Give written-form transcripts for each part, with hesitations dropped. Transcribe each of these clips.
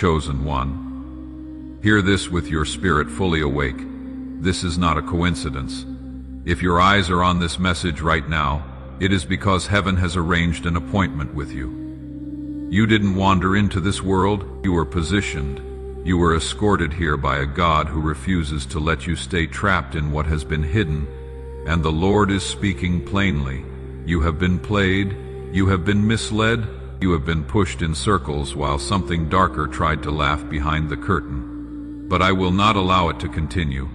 Chosen one. Hear this with your spirit fully awake. This is not a coincidence. If your eyes are on this message right now, it is because heaven has arranged an appointment with you. You didn't wander into this world, you were positioned. You were escorted here by a God who refuses to let you stay trapped in what has been hidden, and the Lord is speaking plainly. You have been played, you have been misled, you have been pushed in circles while something darker tried to laugh behind the curtain. But I will not allow it to continue.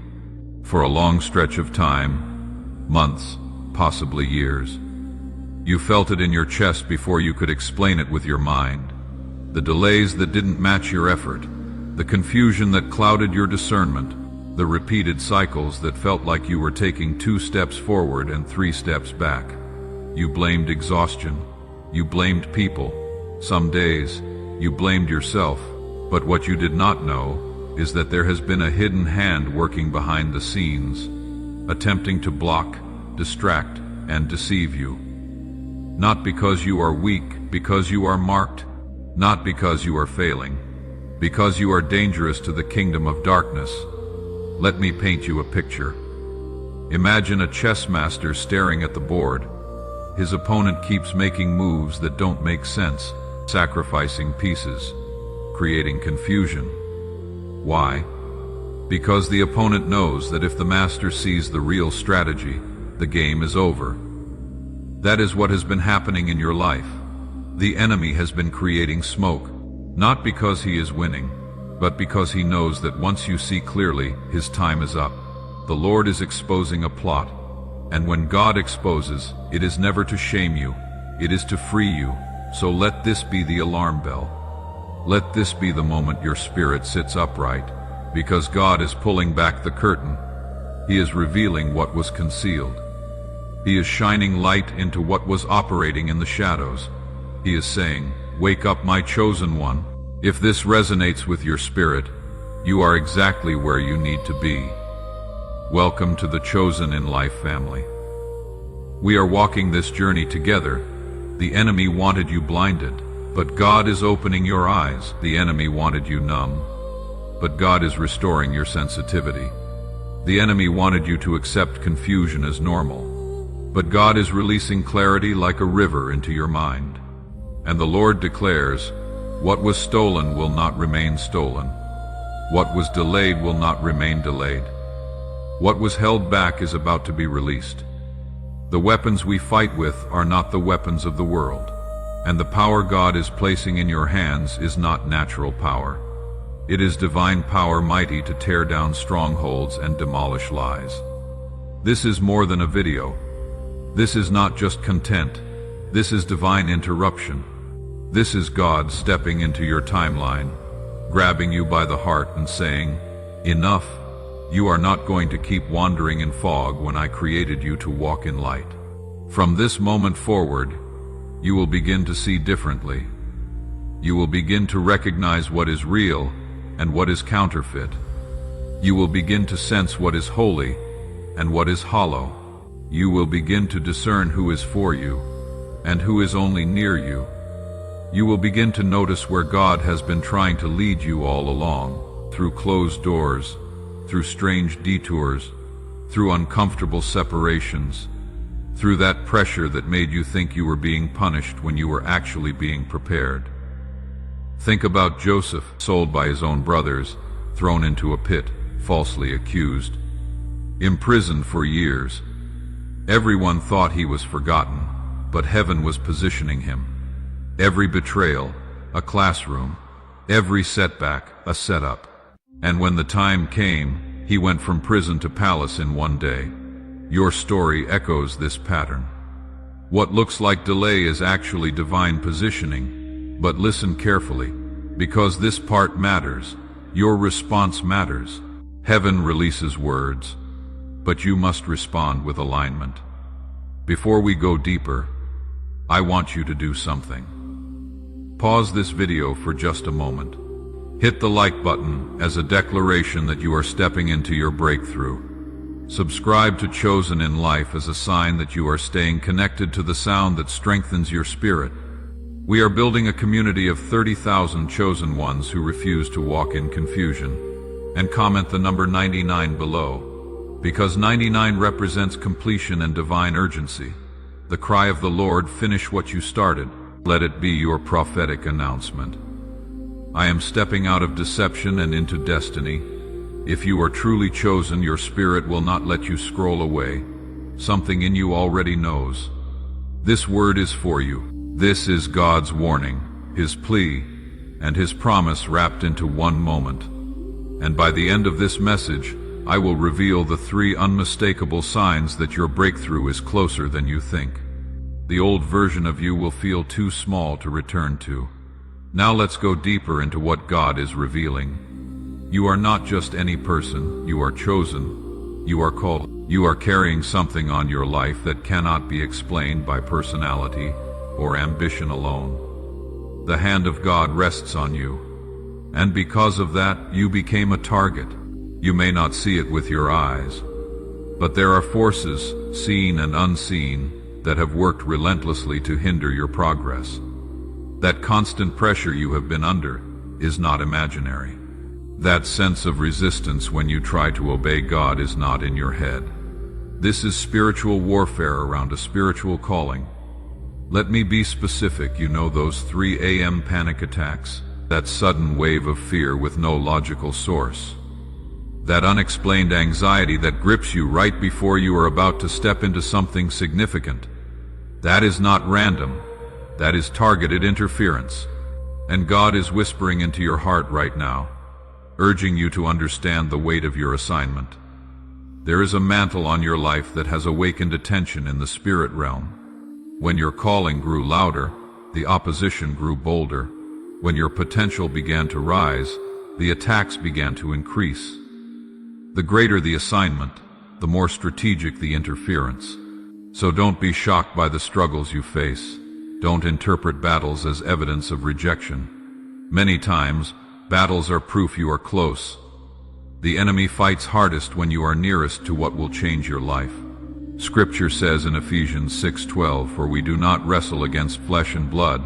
For a long stretch of time, months, possibly years, you felt it in your chest before you could explain it with your mind. The delays that didn't match your effort, the confusion that clouded your discernment, the repeated cycles that felt like you were taking 2 steps forward and 3 steps back. You blamed exhaustion. You blamed people. Some days, you blamed yourself. But what you did not know is that there has been a hidden hand working behind the scenes, attempting to block, distract, and deceive you. Not because you are weak, because you are marked, not because you are failing, because you are dangerous to the kingdom of darkness. Let me paint you a picture. Imagine a chess master staring at the board. His opponent keeps making moves that don't make sense, sacrificing pieces, creating confusion. Why? Because the opponent knows that if the master sees the real strategy, the game is over. That is what has been happening in your life. The enemy has been creating smoke, not because he is winning, but because he knows that once you see clearly, his time is up. The Lord is exposing a plot, and when God exposes, it is never to shame you, it is to free you. So let this be the alarm bell. Let this be the moment your spirit sits upright, because God is pulling back the curtain. He is revealing what was concealed. He is shining light into what was operating in the shadows. He is saying, "Wake up, my chosen one." If this resonates with your spirit, you are exactly where you need to be. Welcome to the Chosen in Life family. We are walking this journey together. The enemy wanted you blinded, but God is opening your eyes. The enemy wanted you numb, but God is restoring your sensitivity. The enemy wanted you to accept confusion as normal, but God is releasing clarity like a river into your mind. And the Lord declares, what was stolen will not remain stolen. What was delayed will not remain delayed. What was held back is about to be released. The weapons we fight with are not the weapons of the world, and the power God is placing in your hands is not natural power. It is divine power mighty to tear down strongholds and demolish lies. This is more than a video. This is not just content. This is divine interruption. This is God stepping into your timeline, grabbing you by the heart and saying, "Enough. You are not going to keep wandering in fog when I created you to walk in light. From this moment forward, you will begin to see differently. You will begin to recognize what is real and what is counterfeit. You will begin to sense what is holy and what is hollow. You will begin to discern who is for you and who is only near you. You will begin to notice where God has been trying to lead you all along, through closed doors, through strange detours, through uncomfortable separations, through that pressure that made you think you were being punished when you were actually being prepared. Think about Joseph, sold by his own brothers, thrown into a pit, falsely accused, imprisoned for years. Everyone thought he was forgotten, but heaven was positioning him. Every betrayal, a classroom. Every setback, a setup. And when the time came, he went from prison to palace in one day. Your story echoes this pattern. What looks like delay is actually divine positioning. But listen carefully, because this part matters. Your response matters. Heaven releases words, but you must respond with alignment. Before we go deeper, I want you to do something. Pause this video for just a moment. Hit the like button as a declaration that you are stepping into your breakthrough. Subscribe to Chosen in Life as a sign that you are staying connected to the sound that strengthens your spirit. We are building a community of 30,000 chosen ones who refuse to walk in confusion. And comment the number 99 below, because 99 represents completion and divine urgency. The cry of the Lord, finish what you started. Let it be your prophetic announcement. I am stepping out of deception and into destiny. If you are truly chosen, your spirit will not let you scroll away. Something in you already knows. This word is for you. This is God's warning, His plea, and His promise wrapped into one moment. And by the end of this message, I will reveal the 3 unmistakable signs that your breakthrough is closer than you think. The old version of you will feel too small to return to. Now let's go deeper into what God is revealing. You are not just any person, you are chosen. You are called. You are carrying something on your life that cannot be explained by personality or ambition alone. The hand of God rests on you, and because of that, you became a target. You may not see it with your eyes, but there are forces, seen and unseen, that have worked relentlessly to hinder your progress. That constant pressure you have been under is not imaginary. That sense of resistance when you try to obey God is not in your head. This is spiritual warfare around a spiritual calling. Let me be specific. You know those 3 a.m. panic attacks, that sudden wave of fear with no logical source, that unexplained anxiety that grips you right before you are about to step into something significant. That is not random. That is targeted interference. And God is whispering into your heart right now, urging you to understand the weight of your assignment. There is a mantle on your life that has awakened attention in the spirit realm. When your calling grew louder, the opposition grew bolder. When your potential began to rise, the attacks began to increase. The greater the assignment, the more strategic the interference. So don't be shocked by the struggles you face. Don't interpret battles as evidence of rejection. Many times, battles are proof you are close. The enemy fights hardest when you are nearest to what will change your life. Scripture says in Ephesians 6:12, "For we do not wrestle against flesh and blood,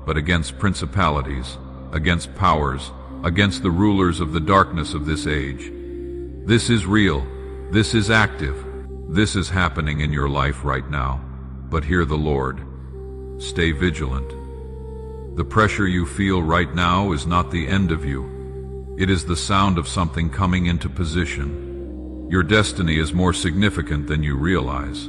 but against principalities, against powers, against the rulers of the darkness of this age." This is real. This is active. This is happening in your life right now. But hear the Lord. Stay vigilant. The pressure you feel right now is not the end of you. It is the sound of something coming into position. Your destiny is more significant than you realize.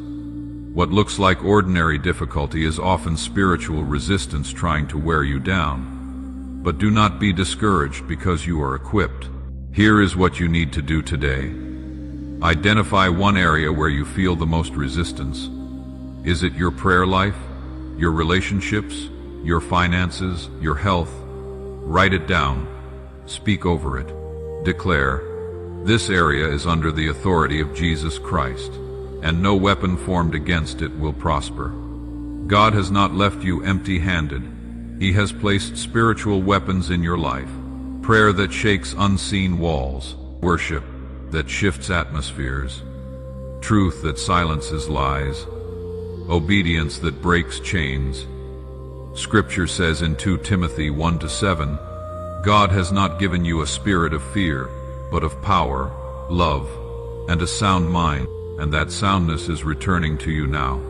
What looks like ordinary difficulty is often spiritual resistance trying to wear you down. But do not be discouraged because you are equipped. Here is what you need to do today. Identify one area where you feel the most resistance. Is it your prayer life, your relationships, your finances, your health? Write it down. Speak over it. Declare, "This area is under the authority of Jesus Christ, and no weapon formed against it will prosper." God has not left you empty-handed. He has placed spiritual weapons in your life. Prayer that shakes unseen walls. Worship that shifts atmospheres. Truth that silences lies. Obedience that breaks chains. Scripture says in 2 Timothy 1-7, "God has not given you a spirit of fear, but of power, love, and a sound mind," and that soundness is returning to you now.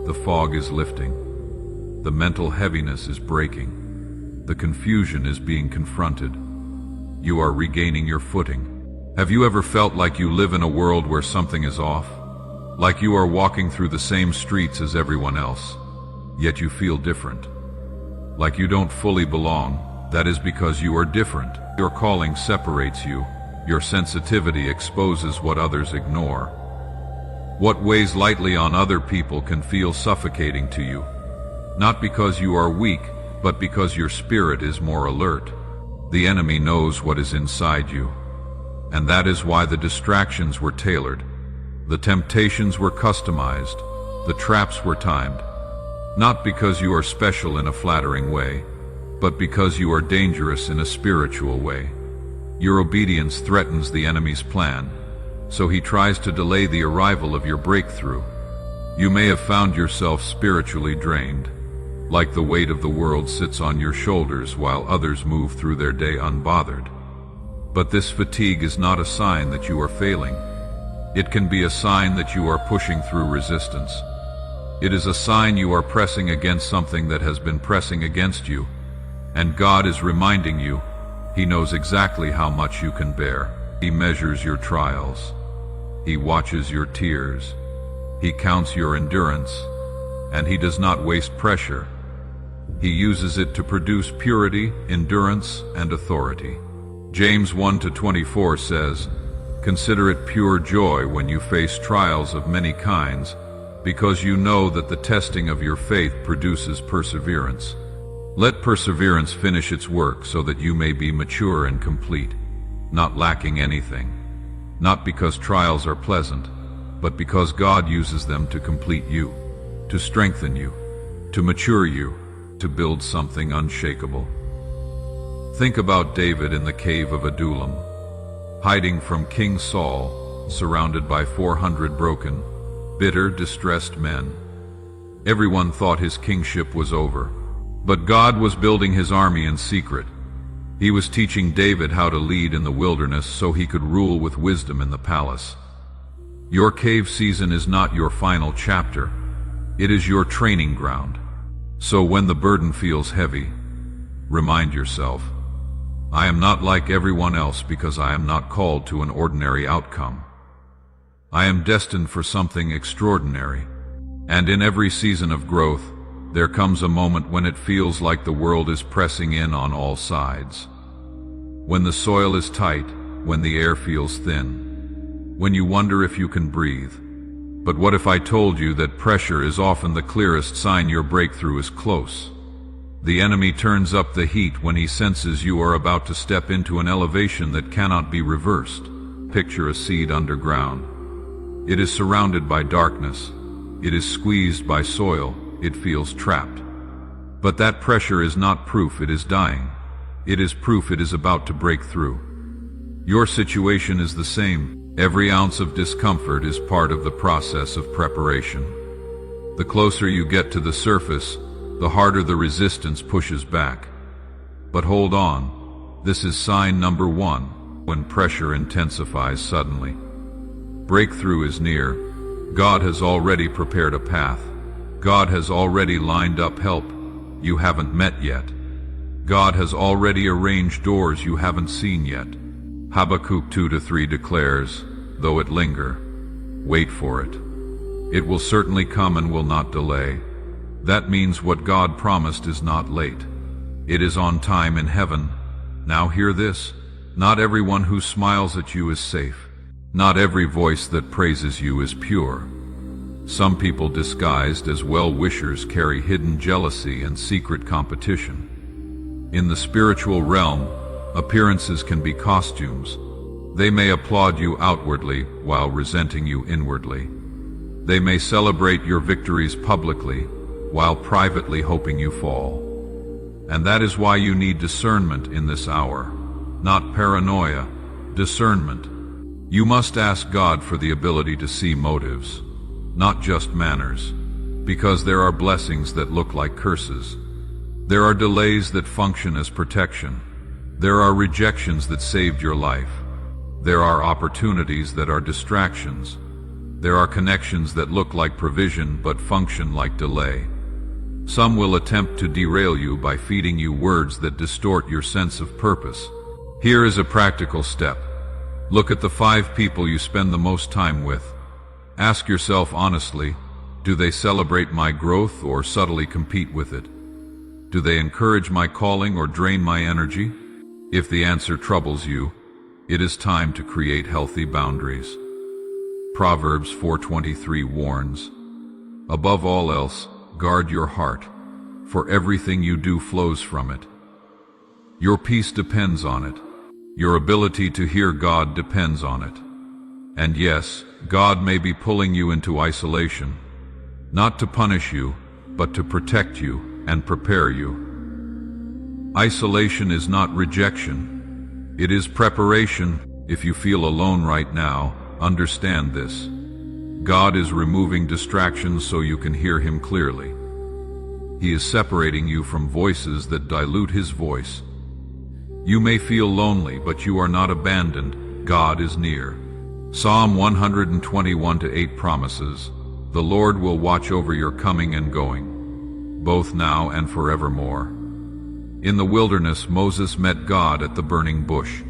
The fog is lifting. The mental heaviness is breaking. The confusion is being confronted. You are regaining your footing. Have you ever felt like you live in a world where something is off? Like you are walking through the same streets as everyone else, yet you feel different. Like you don't fully belong. That is because you are different. Your calling separates you. Your sensitivity exposes what others ignore. What weighs lightly on other people can feel suffocating to you. Not because you are weak, but because your spirit is more alert. The enemy knows what is inside you. And that is why the distractions were tailored. The temptations were customized. The traps were timed. Not because you are special in a flattering way, but because you are dangerous in a spiritual way. Your obedience threatens the enemy's plan, so he tries to delay the arrival of your breakthrough. You may have found yourself spiritually drained. like the weight of the world sits on your shoulders while others move through their day unbothered. But this fatigue is not a sign that you are failing. It can be a sign that you are pushing through resistance. It is a sign you are pressing against something that has been pressing against you, and God is reminding you He knows exactly how much you can bear. He measures your trials. He watches your tears. He counts your endurance, and He does not waste pressure. He uses it to produce purity, endurance, and authority. James 1:24 says, "Consider it pure joy when you face trials of many kinds, because you know that the testing of your faith produces perseverance. Let perseverance finish its work so that you may be mature and complete, not lacking anything, not because trials are pleasant, but because God uses them to complete you, to strengthen you, to mature you, to build something unshakable." Think about David in the cave of Adullam, hiding from King Saul, surrounded by 400 broken, bitter, distressed men. Everyone thought his kingship was over, but God was building His army in secret. He was teaching David how to lead in the wilderness so he could rule with wisdom in the palace. Your cave season is not your final chapter. It is your training ground. So when the burden feels heavy, remind yourself, I am not like everyone else because I am not called to an ordinary outcome. I am destined for something extraordinary. And in every season of growth, there comes a moment when it feels like the world is pressing in on all sides. When the soil is tight, when the air feels thin, when you wonder if you can breathe. But what if I told you that pressure is often the clearest sign your breakthrough is close? The enemy turns up the heat when he senses you are about to step into an elevation that cannot be reversed. Picture a seed underground. It is surrounded by darkness. It is squeezed by soil. It feels trapped. But that pressure is not proof it is dying. It is proof it is about to break through. Your situation is the same. Every ounce of discomfort is part of the process of preparation. The closer you get to the surface, the harder the resistance pushes back. But hold on, this is sign number one, when pressure intensifies suddenly. Breakthrough is near. God has already prepared a path. God has already lined up help you haven't met yet. God has already arranged doors you haven't seen yet. Habakkuk 2-3 declares, though it linger, wait for it. It will certainly come and will not delay. That means what God promised is not late. It is on time in heaven. Now hear this. Not everyone who smiles at you is safe. Not every voice that praises you is pure. Some people disguised as well-wishers carry hidden jealousy and secret competition. In the spiritual realm, appearances can be costumes. They may applaud you outwardly while resenting you inwardly. They may celebrate your victories publicly while privately hoping you fall. And that is why you need discernment in this hour. Not paranoia, discernment. You must ask God for the ability to see motives, not just manners, because there are blessings that look like curses. There are delays that function as protection. There are rejections that saved your life. There are opportunities that are distractions. There are connections that look like provision but function like delay. Some will attempt to derail you by feeding you words that distort your sense of purpose. Here is a practical step. Look at the 5 people you spend the most time with. Ask yourself honestly, do they celebrate my growth or subtly compete with it? Do they encourage my calling or drain my energy? If the answer troubles you, it is time to create healthy boundaries. Proverbs 4:23 warns, above all else, guard your heart, for everything you do flows from it. Your peace depends on it. Your ability to hear God depends on it. And yes, God may be pulling you into isolation, not to punish you, but to protect you and prepare you. Isolation is not rejection. It is preparation. If you feel alone right now, understand this. God is removing distractions so you can hear Him clearly. He is separating you from voices that dilute his voice. You may feel lonely, but you are not abandoned. God is near. Psalm 121:8 promises, "The Lord will watch over your coming and going, both now and forevermore." In the wilderness, Moses met God at the burning bush.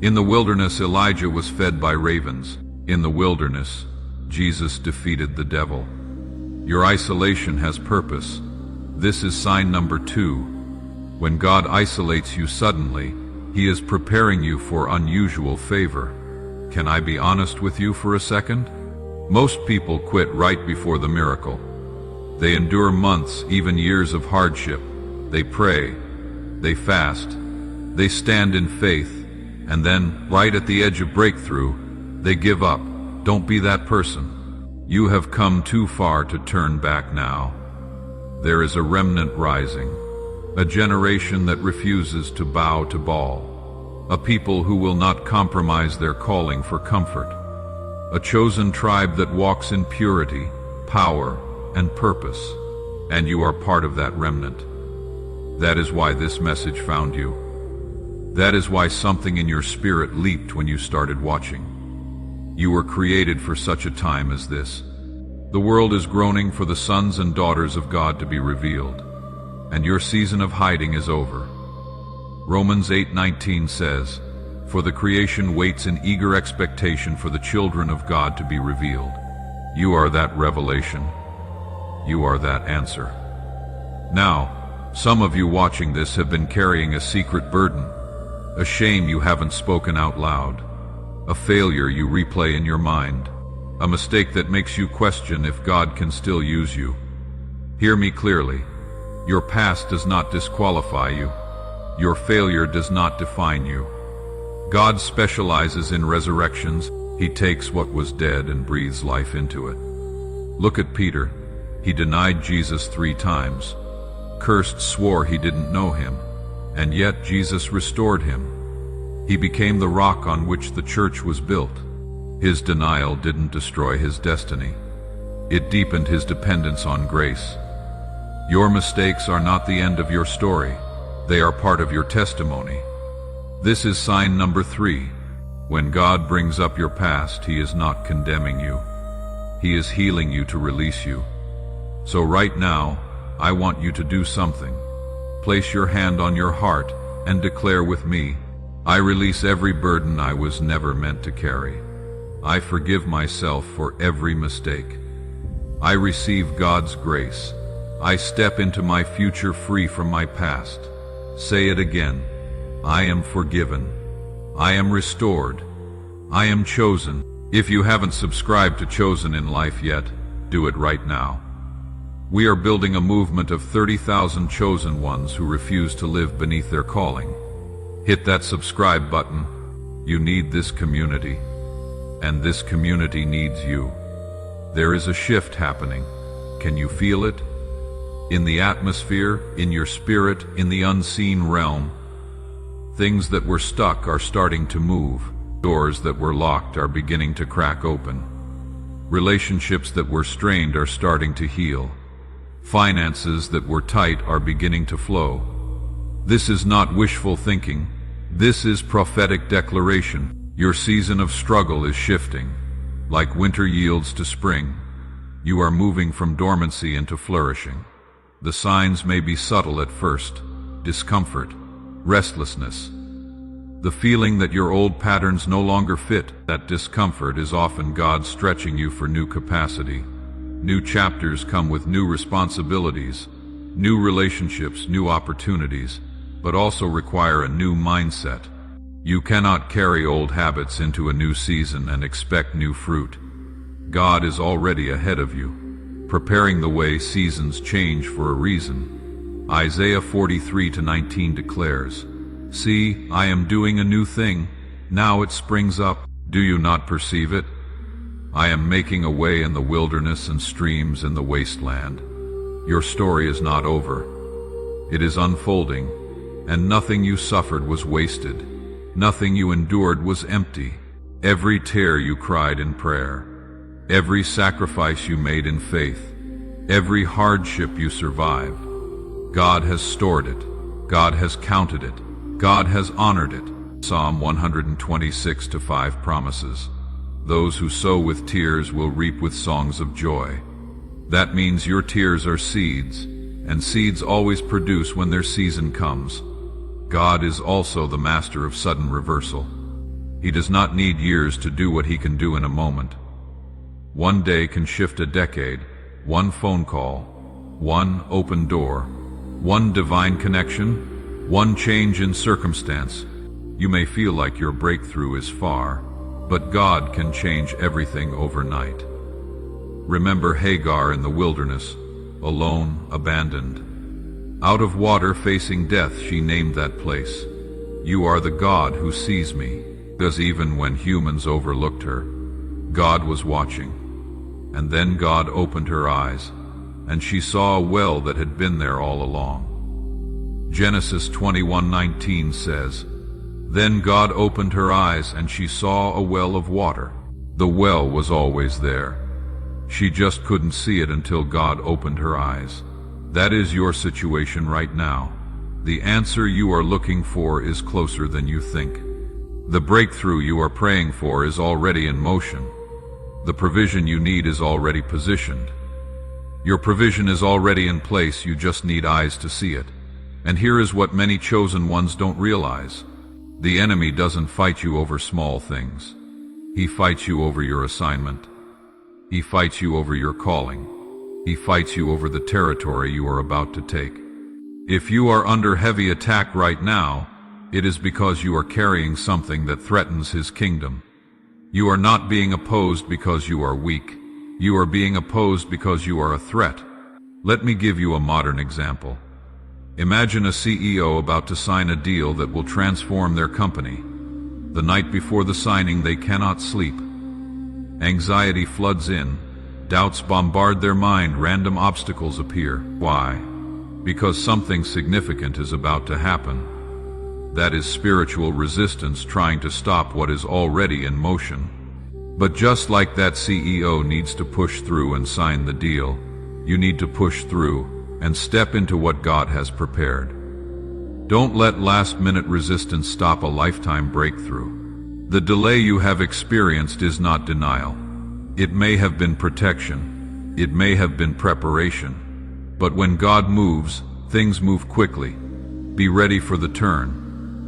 In the wilderness, Elijah was fed by ravens. In the wilderness, Jesus defeated the devil. Your isolation has purpose. This is sign number 2. When God isolates you suddenly, He is preparing you for unusual favor. Can I be honest with you for a second? Most people quit right before the miracle. They endure months, even years of hardship. They pray, they fast, they stand in faith, and then, right at the edge of breakthrough, they give up. Don't be that person. You have come too far to turn back now. There is a remnant rising, a generation that refuses to bow to Baal, a people who will not compromise their calling for comfort, a chosen tribe that walks in purity, power, and purpose, and you are part of that remnant. That is why this message found you. That is why something in your spirit leaped when you started watching. You were created for such a time as this. The world is groaning for the sons and daughters of God to be revealed, and your season of hiding is over. Romans 8:19 says, "For the creation waits in eager expectation for the children of God to be revealed." You are that revelation. You are that answer. Now, some of you watching this have been carrying a secret burden, a shame you haven't spoken out loud, a failure you replay in your mind, a mistake that makes you question if God can still use you. Hear me clearly. Your past does not disqualify you. Your failure does not define you. God specializes in resurrections. He takes what was dead and breathes life into it. Look at Peter. He denied Jesus 3 times, cursed, swore he didn't know him, and yet Jesus restored him. He became the rock on which the church was built. His denial didn't destroy his destiny. It deepened his dependence on grace. Your mistakes are not the end of your story. They are part of your testimony. This is sign number 3. When God brings up your past, He is not condemning you. He is healing you to release you. So right now, I want you to do something. Place your hand on your heart and declare with me, "I release every burden I was never meant to carry. I forgive myself for every mistake. I receive God's grace. I step into my future free from my past." Say it again. I am forgiven. I am restored. I am chosen. If you haven't subscribed to Chosen in Life yet, do it right now. We are building a movement of 30,000 chosen ones who refuse to live beneath their calling. Hit that subscribe button. You need this community, and this community needs you. There is a shift happening. Can you feel it? In the atmosphere, in your spirit, in the unseen realm. Things that were stuck are starting to move. Doors that were locked are beginning to crack open. Relationships that were strained are starting to heal. Finances that were tight are beginning to flow. This is not wishful thinking. This is prophetic declaration. Your season of struggle is shifting. Like winter yields to spring, you are moving from dormancy into flourishing. The signs may be subtle at first: discomfort, restlessness, the feeling that your old patterns no longer fit. That discomfort is often God stretching you for new capacity. New chapters come with new responsibilities, new relationships, new opportunities, but also require a new mindset. You cannot carry old habits into a new season and expect new fruit. God is already ahead of you, preparing the way. Seasons change for a reason. Isaiah 43:19 declares, "See, I am doing a new thing. Now it springs up. Do you not perceive it? I am making a way in the wilderness and streams in the wasteland." Your story is not over. It is unfolding, and nothing you suffered was wasted. Nothing you endured was empty. Every tear you cried in prayer, every sacrifice you made in faith, Every hardship you survive, God has stored it. God has counted it. God has honored it. Psalm 126:5 promises, "Those who sow with tears will reap with songs of joy." That means your tears are seeds, and seeds always produce when their season comes. God is also the master of sudden reversal. He does not need years to do what he can do in a moment. One day can shift a decade, one phone call, one open door, one divine connection, one change in circumstance. You may feel like your breakthrough is far, but God can change everything overnight. Remember Hagar in the wilderness, alone, abandoned. Out of water, facing death, she named that place. "You are the God who sees me." Because even when humans overlooked her, God was watching. And then God opened her eyes, and she saw a well that had been there all along. Genesis 21:19 says, "Then God opened her eyes, and she saw a well of water." The well was always there. She just couldn't see it until God opened her eyes. That is your situation right now. The answer you are looking for is closer than you think. The breakthrough you are praying for is already in motion. The provision you need is already positioned. Your provision is already in place, you just need eyes to see it. And here is what many chosen ones don't realize. The enemy doesn't fight you over small things. He fights you over your assignment. He fights you over your calling. He fights you over the territory you are about to take. If you are under heavy attack right now, it is because you are carrying something that threatens his kingdom. You are not being opposed because you are weak. You are being opposed because you are a threat. Let me give you a modern example. Imagine a CEO about to sign a deal that will transform their company. The night before the signing, they cannot sleep. Anxiety floods in. Doubts bombard their mind. Random obstacles appear. Why? Because something significant is about to happen. That is spiritual resistance trying to stop what is already in motion. But just like that CEO needs to push through and sign the deal, you need to push through and step into what God has prepared. Don't let last-minute resistance stop a lifetime breakthrough. The delay you have experienced is not denial. It may have been protection. It may have been preparation. But when God moves, things move quickly. Be ready for the turn.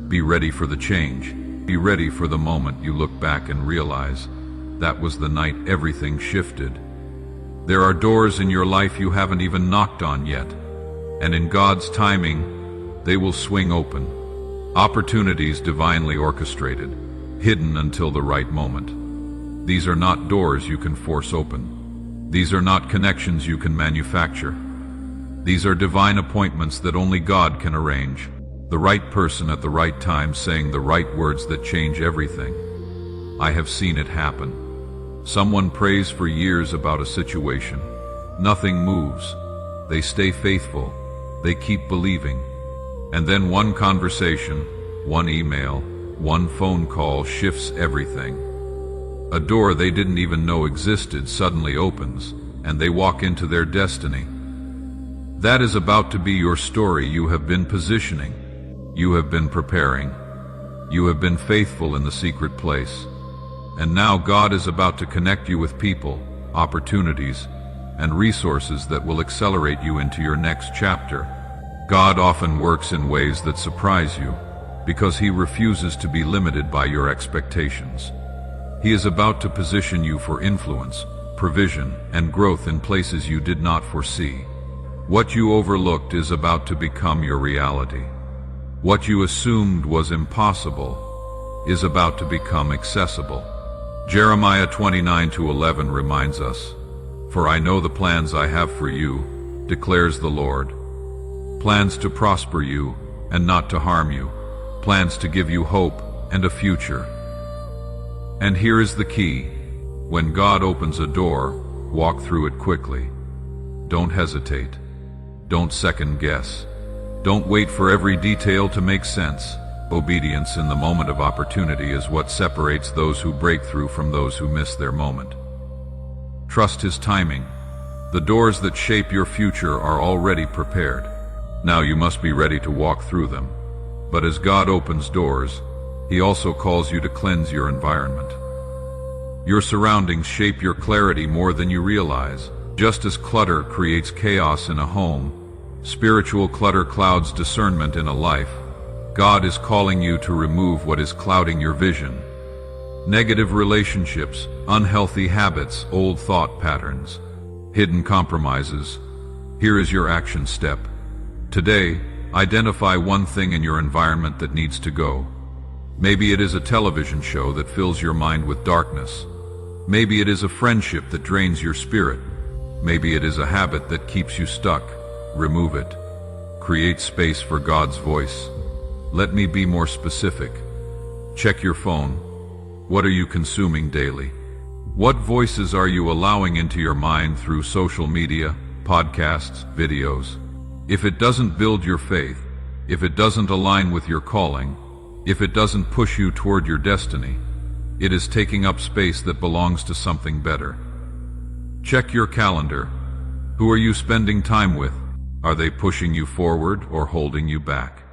Be ready for the change. Be ready for the moment you look back and realize that was the night everything shifted. There are doors in your life you haven't even knocked on yet, and in God's timing, they will swing open. Opportunities divinely orchestrated, hidden until the right moment. These are not doors you can force open. These are not connections you can manufacture. These are divine appointments that only God can arrange. The right person at the right time saying the right words that change everything. I have seen it happen. Someone prays for years about a situation. Nothing moves. They stay faithful. They keep believing. And then one conversation, one email, one phone call shifts everything. A door they didn't even know existed suddenly opens, and they walk into their destiny. That is about to be your story. You have been positioning. You have been preparing. You have been faithful in the secret place. And now God is about to connect you with people, opportunities, and resources that will accelerate you into your next chapter. God often works in ways that surprise you because He refuses to be limited by your expectations. He is about to position you for influence, provision, and growth in places you did not foresee. What you overlooked is about to become your reality. What you assumed was impossible is about to become accessible. Jeremiah 29:11 reminds us, "For I know the plans I have for you, declares the Lord. Plans to prosper you and not to harm you. Plans to give you hope and a future." And here is the key. When God opens a door, walk through it quickly. Don't hesitate. Don't second guess. Don't wait for every detail to make sense. Obedience in the moment of opportunity is what separates those who break through from those who miss their moment. Trust His timing. The doors that shape your future are already prepared. Now you must be ready to walk through them. But as God opens doors, He also calls you to cleanse your environment. Your surroundings shape your clarity more than you realize. Just as clutter creates chaos in a home, spiritual clutter clouds discernment in a life. God is calling you to remove what is clouding your vision. Negative relationships, unhealthy habits, old thought patterns, hidden compromises. Here is your action step. Today, identify one thing in your environment that needs to go. Maybe it is a television show that fills your mind with darkness. Maybe it is a friendship that drains your spirit. Maybe it is a habit that keeps you stuck. Remove it. Create space for God's voice. Let me be more specific. Check your phone. What are you consuming daily? What voices are you allowing into your mind through social media, podcasts, videos? If it doesn't build your faith, if it doesn't align with your calling, if it doesn't push you toward your destiny, it is taking up space that belongs to something better. Check your calendar. Who are you spending time with? Are they pushing you forward or holding you back?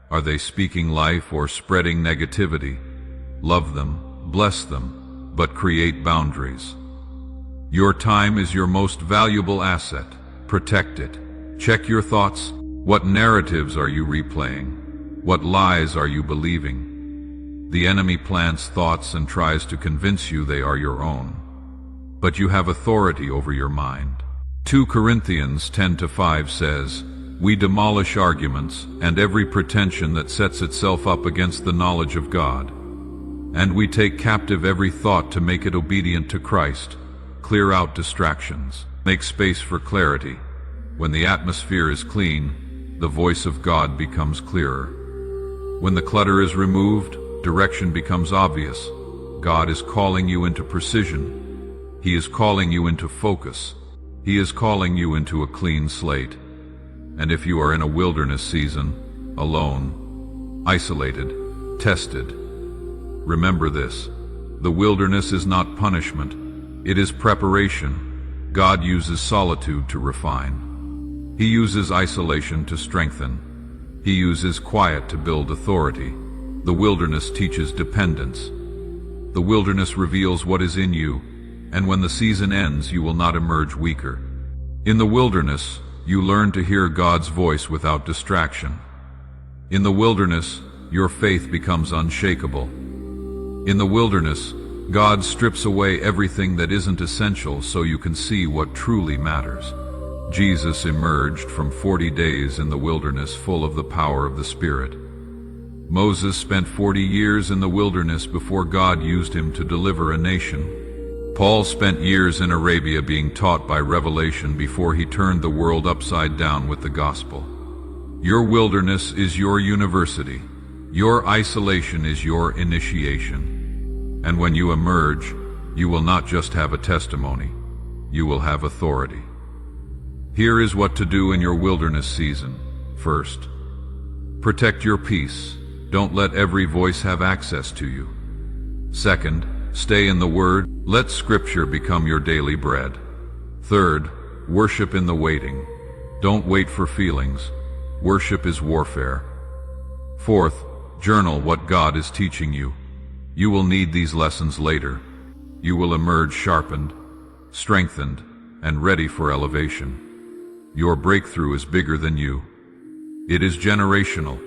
Are they speaking life or spreading negativity? Love them, bless them, but create boundaries. Your time is your most valuable asset. Protect it. Check your thoughts. What narratives are you replaying? What lies are you believing? The enemy plants thoughts and tries to convince you they are your own. But you have authority over your mind. 2 Corinthians 10:5 says, "We demolish arguments and every pretension that sets itself up against the knowledge of God. And we take captive every thought to make it obedient to Christ." Clear out distractions. Make space for clarity. When the atmosphere is clean, the voice of God becomes clearer. When the clutter is removed, direction becomes obvious. God is calling you into precision. He is calling you into focus. He is calling you into a clean slate. And if you are in a wilderness season, alone, isolated, tested, remember this: the wilderness is not punishment, it is preparation. God uses solitude to refine. He uses isolation to strengthen. He uses quiet to build authority. The wilderness teaches dependence. The wilderness reveals what is in you, and when the season ends, you will not emerge weaker. In the wilderness, you learn to hear God's voice without distraction. In the wilderness, your faith becomes unshakable. In the wilderness, God strips away everything that isn't essential so you can see what truly matters. Jesus emerged from 40 days in the wilderness full of the power of the Spirit. Moses spent 40 years in the wilderness before God used him to deliver a nation. Paul spent years in Arabia being taught by revelation before he turned the world upside down with the gospel. Your wilderness is your university. Your isolation is your initiation. And when you emerge, you will not just have a testimony, you will have authority. Here is what to do in your wilderness season. First, protect your peace. Don't let every voice have access to you. Second, stay in the Word. Let Scripture become your daily bread. Third, worship in the waiting. Don't wait for feelings. Worship is warfare. Fourth, journal what God is teaching you. You will need these lessons later. You will emerge sharpened, strengthened, and ready for elevation. Your breakthrough is bigger than you. It is generational.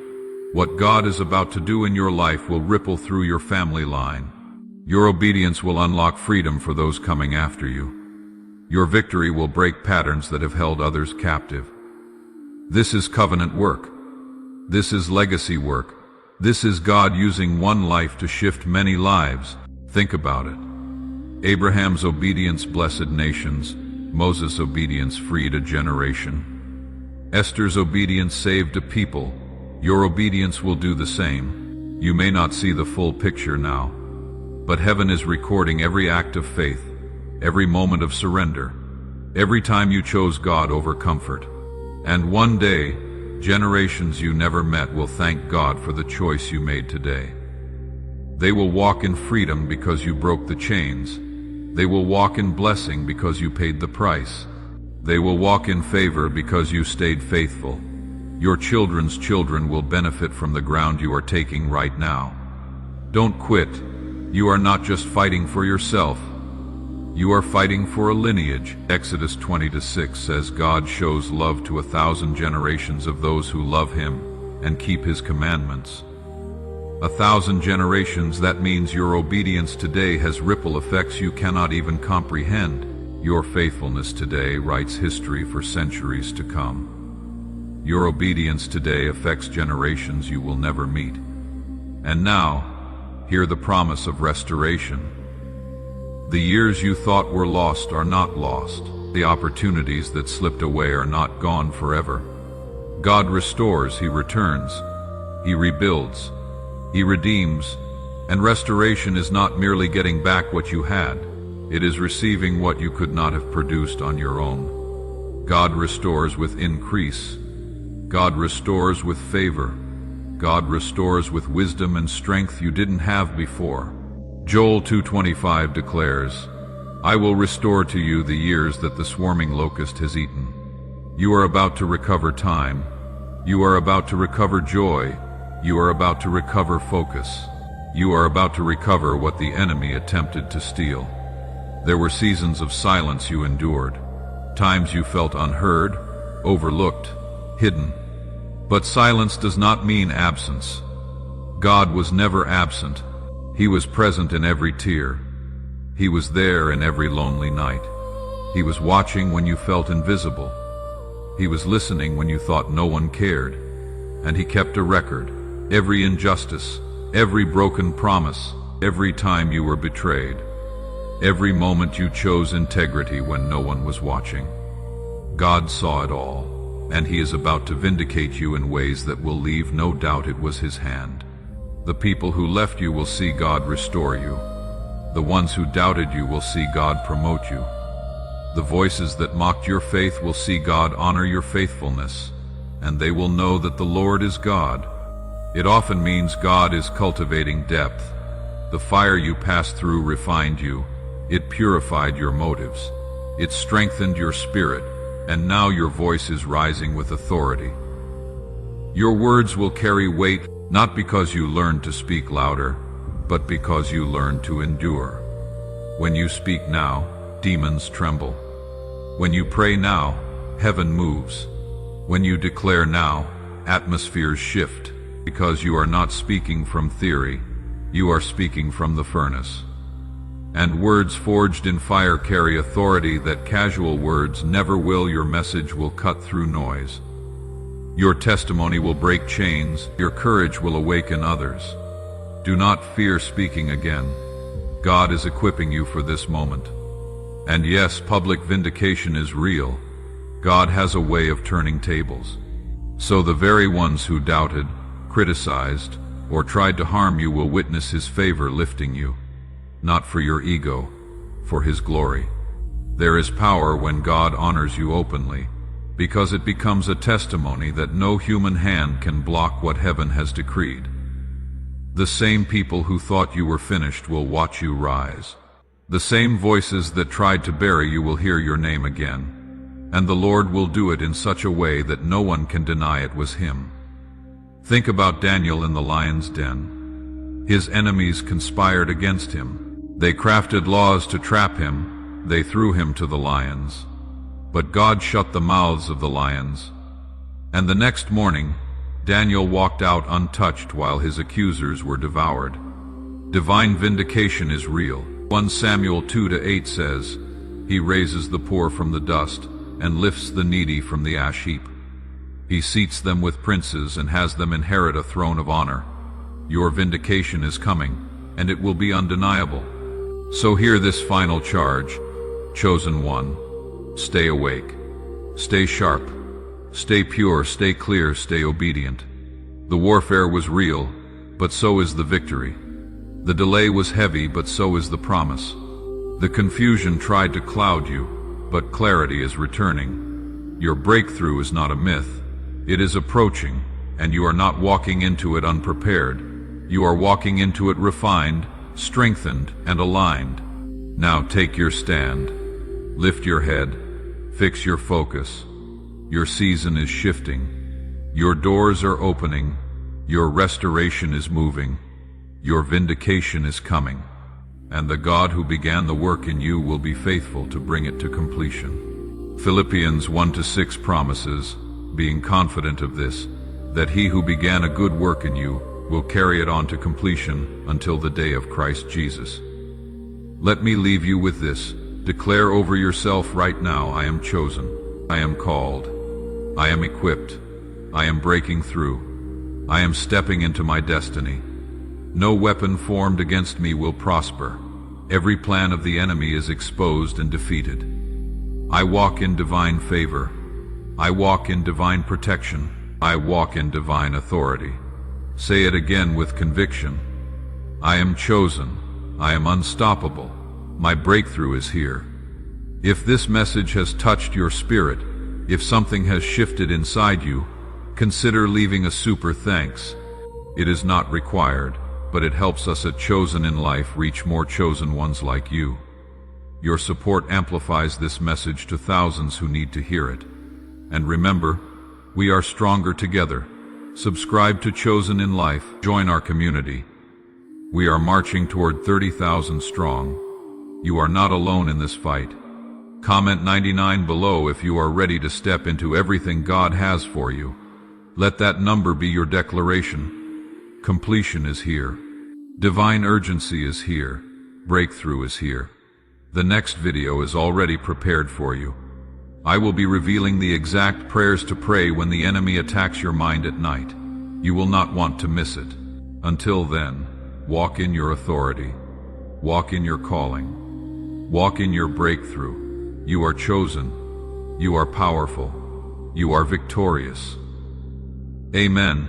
What God is about to do in your life will ripple through your family line. Your obedience will unlock freedom for those coming after you. Your victory will break patterns that have held others captive. This is covenant work. This is legacy work. This is God using one life to shift many lives. Think about it. Abraham's obedience blessed nations. Moses' obedience freed a generation. Esther's obedience saved a people. Your obedience will do the same. You may not see the full picture now, but heaven is recording every act of faith, every moment of surrender, every time you chose God over comfort. And one day, generations you never met will thank God for the choice you made today. They will walk in freedom because you broke the chains. They will walk in blessing because you paid the price. They will walk in favor because you stayed faithful. Your children's children will benefit from the ground you are taking right now. Don't quit. You are not just fighting for yourself. You are fighting for a lineage. Exodus 20:6 says God shows love to 1,000 generations of those who love Him and keep His commandments. 1,000 generations, that means your obedience today has ripple effects you cannot even comprehend. Your faithfulness today writes history for centuries to come. Your obedience today affects generations you will never meet. And now, hear the promise of restoration. The years you thought were lost are not lost. The opportunities that slipped away are not gone forever. God restores, He returns, He rebuilds, He redeems, and restoration is not merely getting back what you had. It is receiving what you could not have produced on your own. God restores with increase. God restores with favor. God restores with wisdom and strength you didn't have before. Joel 2:25 declares, I will restore to you the years that the swarming locust has eaten. You are about to recover time. You are about to recover joy. You are about to recover focus. You are about to recover what the enemy attempted to steal. There were seasons of silence you endured, times you felt unheard, overlooked, hidden. But silence does not mean absence. God was never absent. He was present in every tear. He was there in every lonely night. He was watching when you felt invisible. He was listening when you thought no one cared. And He kept a record. Every injustice, every broken promise, every time you were betrayed, every moment you chose integrity when no one was watching. God saw it all, and He is about to vindicate you in ways that will leave no doubt it was His hand. The people who left you will see God restore you. The ones who doubted you will see God promote you. The voices that mocked your faith will see God honor your faithfulness, and they will know that the Lord is God. It often means God is cultivating depth. The fire you passed through refined you. It purified your motives. It strengthened your spirit, and now your voice is rising with authority. Your words will carry weight, not because you learned to speak louder, but because you learned to endure. When you speak now, demons tremble. When you pray now, heaven moves. When you declare now, atmospheres shift, because you are not speaking from theory, you are speaking from the furnace. And words forged in fire carry authority that casual words never will. Your message will cut through noise. Your testimony will break chains. Your courage will awaken others. Do not fear speaking again. God is equipping you for this moment. And yes, public vindication is real. God has a way of turning tables. So the very ones who doubted, criticized, or tried to harm you will witness His favor lifting you, not for your ego, for His glory. There is power when God honors you openly, because it becomes a testimony that no human hand can block what heaven has decreed. The same people who thought you were finished will watch you rise. The same voices that tried to bury you will hear your name again, and the Lord will do it in such a way that no one can deny it was Him. Think about Daniel in the lion's den. His enemies conspired against him. They crafted laws to trap him. They threw him to the lions. But God shut the mouths of the lions. And the next morning, Daniel walked out untouched while his accusers were devoured. Divine vindication is real. 1 Samuel 2:8 says, He raises the poor from the dust and lifts the needy from the ash heap. He seats them with princes and has them inherit a throne of honor. Your vindication is coming, and it will be undeniable. So hear this final charge, chosen one. Stay awake. Stay sharp. Stay pure, stay clear, stay obedient. The warfare was real, but so is the victory. The delay was heavy, but so is the promise. The confusion tried to cloud you, but clarity is returning. Your breakthrough is not a myth. It is approaching, and you are not walking into it unprepared. You are walking into it refined, strengthened, and aligned. Now take your stand. Lift your head. Fix your focus. Your season is shifting. Your doors are opening. Your restoration is moving. Your vindication is coming. And the God who began the work in you will be faithful to bring it to completion. Philippians 1-6 promises, being confident of this, that he who began a good work in you will carry it on to completion until the day of Christ Jesus. Let me leave you with this. Declare over yourself right now, I am chosen. I am called. I am equipped. I am breaking through. I am stepping into my destiny. No weapon formed against me will prosper. Every plan of the enemy is exposed and defeated. I walk in divine favor. I walk in divine protection. I walk in divine authority. Say it again with conviction. I am chosen. I am unstoppable. My breakthrough is here. If this message has touched your spirit, if something has shifted inside you, consider leaving a super thanks. It is not required, but it helps us at Chosen in Life reach more chosen ones like you. Your support amplifies this message to thousands who need to hear it. And remember, we are stronger together. Subscribe to Chosen in Life. Join our community. We are marching toward 30,000 strong. You are not alone in this fight. Comment 99 below if you are ready to step into everything God has for you. Let that number be your declaration. Completion is here. Divine urgency is here. Breakthrough is here. The next video is already prepared for you. I will be revealing the exact prayers to pray when the enemy attacks your mind at night. You will not want to miss it. Until then, walk in your authority. Walk in your calling. Walk in your breakthrough. You are chosen. You are powerful. You are victorious. Amen.